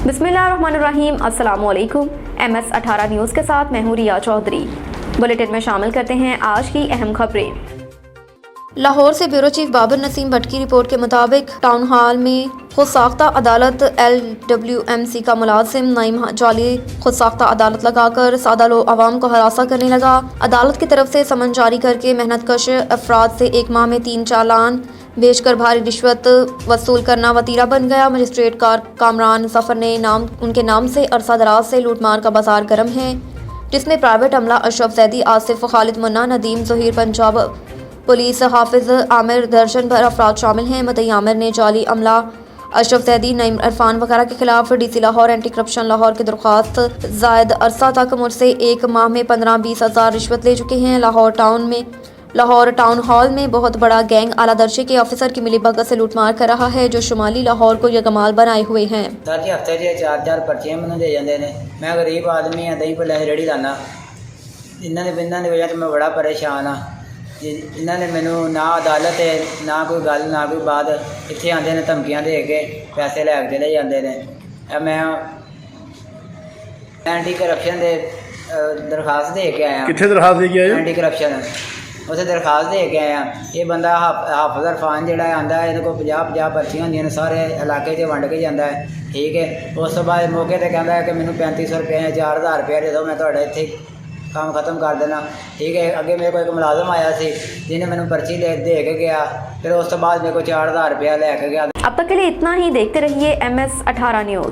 बिस्मिल्लाहिर्रहमानिर्रहीम। अस्सलामुअलैकुम। MS18 news के साथ मैं हूँ रिया चौधरी। बुलेटिन में शामिल करते हैं आज की अहम खबरें। लाहौर से ब्यूरो चीफ बाबर नसीम भट्ट की रिपोर्ट के मुताबिक टाउन हॉल में खुदसाख्ता अदालत LWMC का मुलाजिम नईम जाली खुदसाख्ता अदालत लगाकर सादा लोग आवाम को हरासा करने लगा। अदालत की तरफ से समन जारी करके मेहनत कश अफराद से एक माह में 3 चालान बेचकर भारी रिश्वत वसूल करना वतीरा बन गया। मजिस्ट्रेट कामरान जफर ने उनके नाम से अरसा दराज से लूटमार का बाजार गर्म है, जिसमें प्राइवेट अमला अशरफ जैदी, आसिफ, खालिद मुन्ना, नदीम, जहीर, पंजाब पुलिस, हाफिज आमिर, दर्जन भर अफराद शामिल हैं। मदई आमिर ने जाली अमला अशरफ जैदी, नईम इरफान वगैरह के खिलाफ DC Lahore anti corruption Lahore की दरख्वास्त जायद अरसा तक मुझसे एक माह में 15-20 हज़ार रिश्वत ले चुके हैं। लाहौर टाउन हॉल में बहुत बड़ा गैंग आला दर्जे के ऑफिसर की मिलीभगत से लूटमार कर रहा है, जो शुमाली लाहौर को यकमाल बनाए हुए हैं। सर जी हफ्ते च 4-4 पर्चियां मैंने दे जाते हैं। मैं गरीब आदमी हाँ, दही भल्ले रेहड़ी लाना। इन्होंने वजह तो मैं बड़ा परेशान हाँ। इन्होंने मैनू ना अदालत है, ना कोई गल, ना कोई बात। इतने आते हैं धमकियां दे के पैसे लैके चले जाते हैं। मैं एंटी करप्शन के दरखास्त दे के आया। कितने दरखास्त दे के आए? एंटी करप्शन उसे दरखास्त दे के आया। ये बंदा हाफिज इरफान जो आता है, इन्हें को 50-50 पर्चियां होंगे, सारे इलाके से वंड के जाता है। ठीक है, उस तो बाद मौके पर कहता है कि मैंने 3500 रुपये या 4000 रुपया दे दो, मैं थोड़े इतने काम खत्म कर देना। ठीक है, अगे मेरे को एक मुलाजम आया सी जिन्हें मैंने पर्ची दे के गया, फिर उस तो बाद मेरे को 4000 रुपया लैके गया। अब तक के लिए इतना ही। देखते रहिए MS18 न्यूज़।